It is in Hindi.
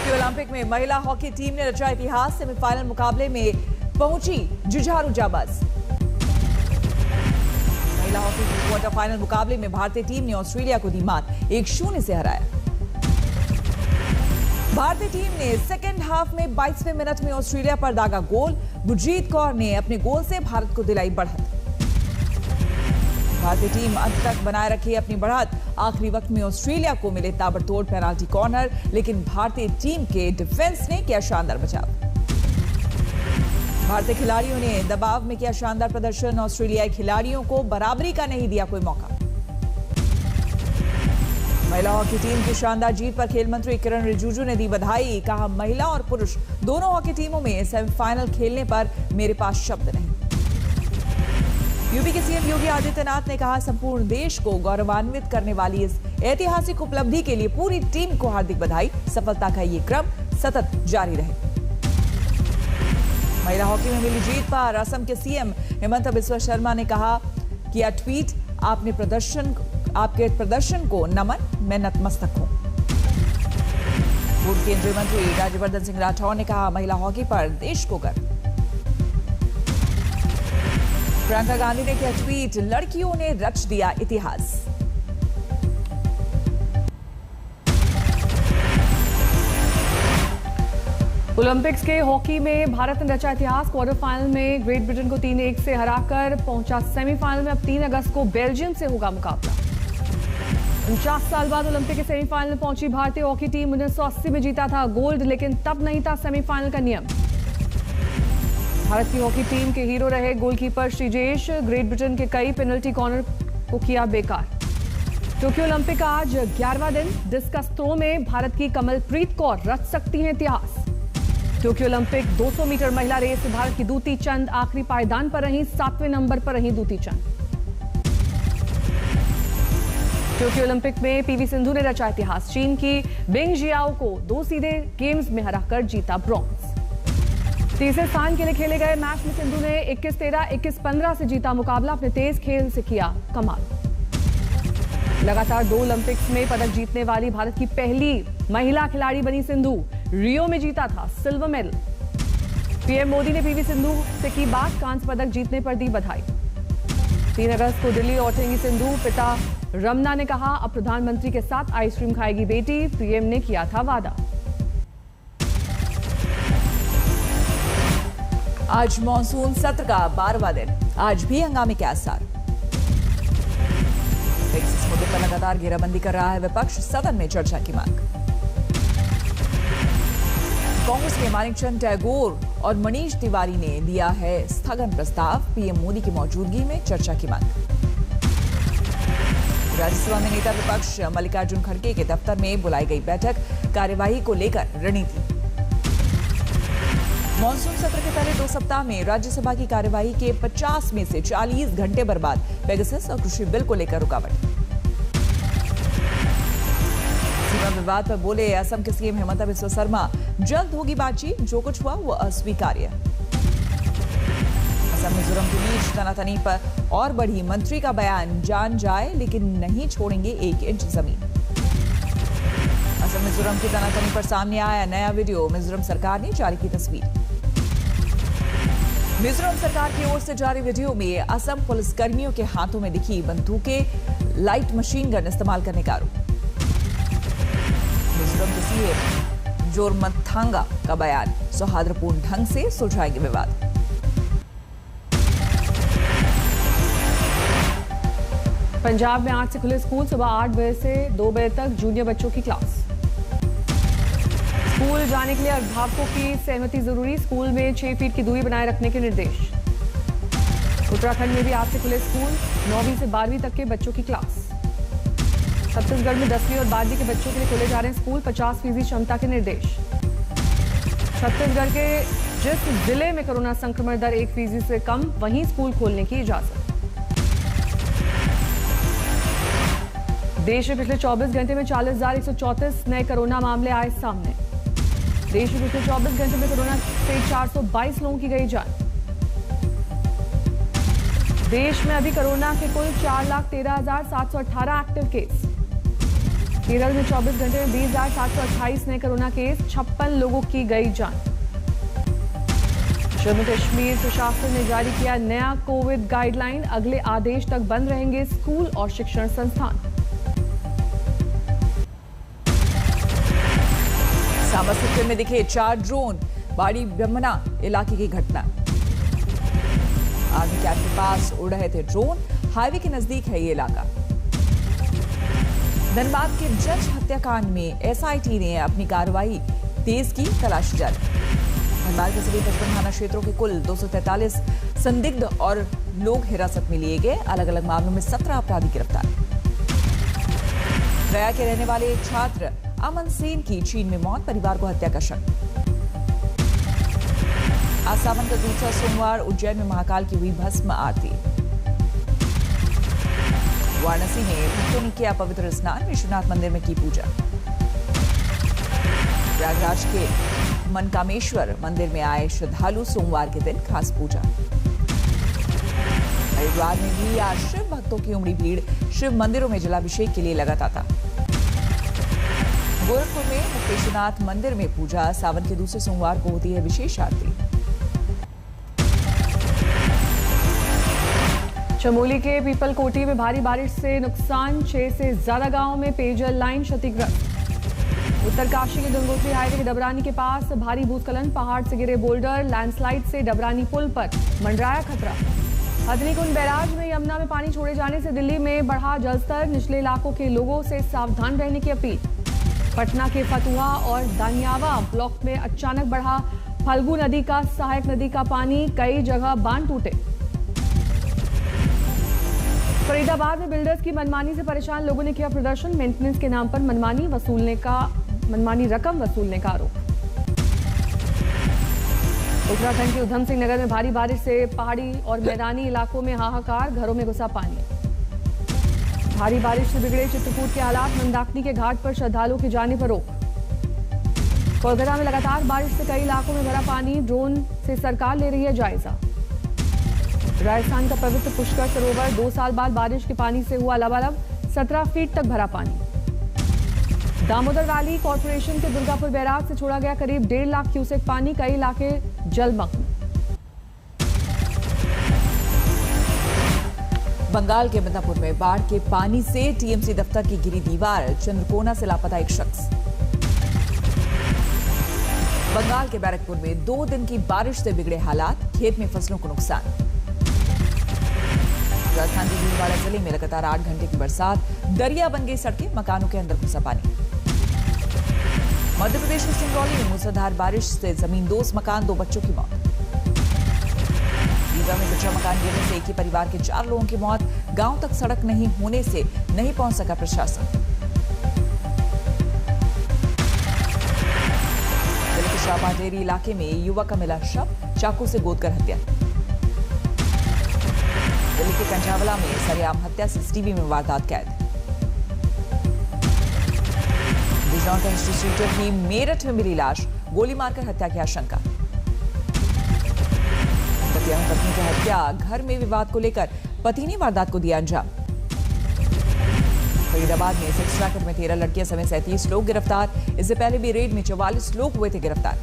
टोक्यो ओलंपिक में महिला हॉकी टीम ने रचा इतिहास। सेमीफाइनल मुकाबले में पहुंची जुझारू जाबाज। महिला हॉकी के क्वार्टर फाइनल मुकाबले में भारतीय टीम ने ऑस्ट्रेलिया को दी मात, 1-0 से हराया। भारतीय टीम ने सेकेंड हाफ में 22वें मिनट में ऑस्ट्रेलिया पर दागा गोल। गुरजीत कौर ने अपने गोल से भारत को दिलाई बढ़त। भारतीय टीम अंत तक बनाए रखी अपनी बढ़त। आखिरी वक्त में ऑस्ट्रेलिया को मिले ताबड़तोड़ पेनाल्टी कॉर्नर, लेकिन भारतीय टीम के डिफेंस ने किया शानदार बचाव। भारतीय खिलाड़ियों ने दबाव में किया शानदार प्रदर्शन। ऑस्ट्रेलियाई खिलाड़ियों को बराबरी का नहीं दिया कोई मौका। महिला हॉकी टीम की शानदार जीत पर खेल मंत्री किरण रिजिजू ने दी बधाई। कहा, महिला और पुरुष दोनों हॉकी टीमों में सेमीफाइनल खेलने पर मेरे पास शब्द नहीं। यूपी के सीएम योगी आदित्यनाथ ने कहा, संपूर्ण देश को गौरवान्वित करने वाली इस ऐतिहासिक उपलब्धि के लिए पूरी टीम को हार्दिक बधाई। सफलता का ये क्रम सतत जारी रहे। महिला हॉकी में मिली जीत पर असम के सीएम हेमंत बिस्वा शर्मा ने कहा, किया ट्वीट, आपके प्रदर्शन को नमन, मैं नतमस्तक हूं। पूर्व केंद्रीय मंत्री राज्यवर्धन सिंह राठौर ने कहा, महिला हॉकी पर देश को गर्व। प्रियंका गांधी ने किया ट्वीट, लड़कियों ने रच दिया इतिहास। ओलंपिक्स के हॉकी में भारत ने रचा इतिहास। क्वार्टर फाइनल में ग्रेट ब्रिटेन को 3-1 से हराकर पहुंचा सेमीफाइनल में। अब 3 अगस्त को बेल्जियम से होगा मुकाबला। 49 साल बाद ओलंपिक के सेमीफाइनल में पहुंची भारतीय हॉकी टीम। 1980 में जीता था गोल्ड, लेकिन तब नहीं था सेमीफाइनल का नियम। भारत की हॉकी टीम के हीरो रहे गोलकीपर श्रीजेश। ग्रेट ब्रिटेन के कई पेनल्टी कॉर्नर को किया बेकार। टोक्यो ओलंपिक का आज 11वां दिन। डिस्कस थ्रो में भारत की कमलप्रीत कौर रच सकती हैं इतिहास। टोक्यो ओलंपिक 200 मीटर महिला रेस में भारत की दूती चंद आखिरी पायदान पर रही। 7वें नंबर पर रही दूती चंद। टोक्यो ओलंपिक में पीवी सिंधु ने रचा इतिहास। चीन की बिंग जियाओ को 2 सीधे गेम्स में हराकर जीता ब्रॉन्ज। तीसरे स्थान के लिए खेले गए मैच में सिंधु ने 21-13, 21-15 से जीता मुकाबला। अपने तेज खेल से किया कमाल। लगातार 2 ओलंपिक्स में पदक जीतने वाली भारत की पहली महिला खिलाड़ी बनी सिंधु। रियो में जीता था सिल्वर मेडल। पीएम मोदी ने पीवी सिंधु से की बात, कांस्य पदक जीतने पर दी बधाई। 3 अगस्त को दिल्ली लौटेंगी सिंधु। पिता रमना ने कहा, अब प्रधानमंत्री के साथ आइसक्रीम खाएगी बेटी। पीएम ने किया था वादा। आज मॉनसून सत्र का 12वां दिन। आज भी हंगामे के आसार। इस मुद्दे पर लगातार घेराबंदी कर रहा है विपक्ष। सदन में चर्चा की मांग। कांग्रेस के मानिकचंद टैगोर और मनीष तिवारी ने दिया है स्थगन प्रस्ताव। पीएम मोदी की मौजूदगी में चर्चा की मांग। राज्यसभा में नेता विपक्ष मल्लिकार्जुन खड़गे के दफ्तर में बुलाई गई बैठक। कार्यवाही को लेकर रणनीति। मॉनसून सत्र के पहले 2 सप्ताह में राज्यसभा की कार्यवाही के 50 में से 40 घंटे बर्बाद। पेगासस और कृषि बिल को लेकर रुकावट। सीमा विवाद पर बोले असम के सीएम हेमंत बिस्वा शर्मा, जल्द होगी बातचीत, जो कुछ हुआ वो अस्वीकार्य। असम मिजोरम के बीच तनातनी पर और बढ़ी। मंत्री का बयान, जान जाए लेकिन नहीं छोड़ेंगे 1 इंच जमीन। असम मिजोरम की तनातनी पर सामने आया नया वीडियो। मिजोरम सरकार ने जारी की तस्वीर। मिजोरम सरकार की ओर से जारी वीडियो में असम पुलिसकर्मियों के हाथों में दिखी बंदूकें, लाइट मशीन गन इस्तेमाल करने का आरोप। मिजोरम के सीएम जोरमथांगा का बयान, सौहार्दपूर्ण ढंग से सुलझाएंगे विवाद। पंजाब में आज से खुले स्कूल। सुबह 8 बजे से 2 बजे तक जूनियर बच्चों की क्लास। स्कूल जाने के लिए अभिभावकों की सहमति जरूरी। स्कूल में 6 फीट की दूरी बनाए रखने के निर्देश। उत्तराखंड में भी आज से खुले स्कूल। 9वीं से 12वीं तक के बच्चों की क्लास। छत्तीसगढ़ में 10वीं और 12वीं के बच्चों के लिए खोले जा रहे हैं स्कूल। 50% क्षमता के निर्देश। छत्तीसगढ़ के जिस जिले में कोरोना संक्रमण दर 1% से कम, वहीं स्कूल खोलने की इजाजत। देश में पिछले 24 घंटे में 40,134 नए कोरोना मामले आए सामने। देश में पिछले 24 घंटे में कोरोना से 422 लोगों की गई जान। देश में अभी कोरोना के कुल 4,13,718 एक्टिव केस। केरल में 24 घंटे में 20,728 नए कोरोना केस, 56 लोगों की गई जान। जम्मू कश्मीर प्रशासन ने जारी किया नया कोविड गाइडलाइन, अगले आदेश तक बंद रहेंगे स्कूल और शिक्षण संस्थान। सांबा सेक्टर में दिखे 4 ड्रोन, बाड़ी ब्रह्मना इलाके की घटना। आर्मी कैंप के पास उड़ रहे थे ड्रोन, हाईवे के नजदीक है ये इलाका। धनबाद के जज हत्याकांड में एसआईटी ने अपनी कार्रवाई तेज की, तलाशी जारी। धनबाद के सभी 55 थाना क्षेत्रों के कुल 243 संदिग्ध और लोग हिरासत में लिए गए। अलग अलग मामलों में 17 अपराधी गिरफ्तार। गया के रहने वाले एक छात्र अमन सेन की चीन में मौत, परिवार को हत्या का शक। आज सावन का दूसरा सोमवार, उज्जैन में महाकाल की हुई भस्म आरती। वाराणसी में भक्तों ने किया पवित्र स्नान, विश्वनाथ मंदिर में की पूजा। प्रयागराज के मनकामेश्वर मंदिर में आए श्रद्धालु, सोमवार के दिन खास पूजा। हरिद्वार में भी आज शिव भक्तों की उमड़ी भीड़, शिव मंदिरों में जलाभिषेक के लिए लगा तांता। गोरखपुर में मुक्तेश्वरनाथ मंदिर में पूजा, सावन के दूसरे सोमवार को होती है विशेष आरती। चमोली के पीपलकोटी में भारी बारिश से नुकसान, 6 से ज्यादा गांवों में पेयजल लाइन क्षतिग्रस्त। उत्तरकाशी के गंगोत्री हाईवे के डबरानी के पास भारी भूस्खलन, पहाड़ से गिरे बोल्डर, लैंडस्लाइड से डबरानी पुल पर मंडराया खतरा। हथनीकुंड बैराज में यमुना में पानी छोड़े जाने से दिल्ली में बढ़ा जलस्तर, निचले इलाकों के लोगों से सावधान रहने की अपील। पटना के फतुहा और दानियावा ब्लॉक में अचानक बढ़ा फल्गु नदी का सहायक नदी का पानी, कई जगह बांध टूटे। फरीदाबाद में बिल्डर्स की मनमानी से परेशान लोगों ने किया प्रदर्शन, मेंटेनेंस के नाम पर मनमानी रकम वसूलने का आरोप। उत्तराखंड के उधम सिंह नगर में भारी बारिश से पहाड़ी और मैदानी इलाकों में हाहाकार, घरों में घुसा पानी। भारी बारिश से बिगड़े चित्रकूट के हालात, मंदाकिनी के घाट पर श्रद्धालुओं के जाने पर रोक। कोलकाता में लगातार बारिश से कई इलाकों में भरा पानी, ड्रोन से सरकार ले रही है जायजा। राजस्थान का पवित्र पुष्कर सरोवर 2 साल बाद बारिश के पानी से हुआ लबालब, 17 फीट तक भरा पानी। दामोदर वैली कॉर्पोरेशन के दुर्गापुर बैराज से छोड़ा गया करीब 1.5 लाख क्यूसेक पानी, कई इलाके जलमग्न। बंगाल के मिदनापुर में बाढ़ के पानी से टीएमसी दफ्तर की गिरी दीवार, चंद्रकोना से लापता एक शख्स। बंगाल के बैरकपुर में 2 दिन की बारिश से बिगड़े हालात, खेत में फसलों को नुकसान। राजस्थान के भीलवाड़ा जिले में लगातार 8 घंटे की बरसात, दरिया बन गई सड़कें, मकानों के अंदर घुसा पानी। मध्य प्रदेश के सिंगरौली में मूसलाधार बारिश से जमींदोज मकान, 2 बच्चों की मौत। रीवा में कच्चा मकान गिरने से एक ही परिवार के 4 लोगों की मौत, गांव तक सड़क नहीं होने से नहीं पहुंच सका प्रशासन। जिले के शाहबाडेरी इलाके में युवक का मिला शव, चाकू से गोदकर हत्या। दिल्ली के कंझावला में सरेआम हत्या, सीसीटीवी में वारदात कैद। बिजनौर का हिस्ट्री शीटर की मेरठ में मिली लाश, गोली मारकर हत्या की आशंका। पति एवं पत्नी की हत्या, घर में विवाद को लेकर पति ने वारदात को दिया अंजाम। फरीदाबाद में सेक्स रैकेट में 13 लड़कियां समेत 37 लोग गिरफ्तार, इससे पहले भी रेड में 44 लोग हुए थे गिरफ्तार।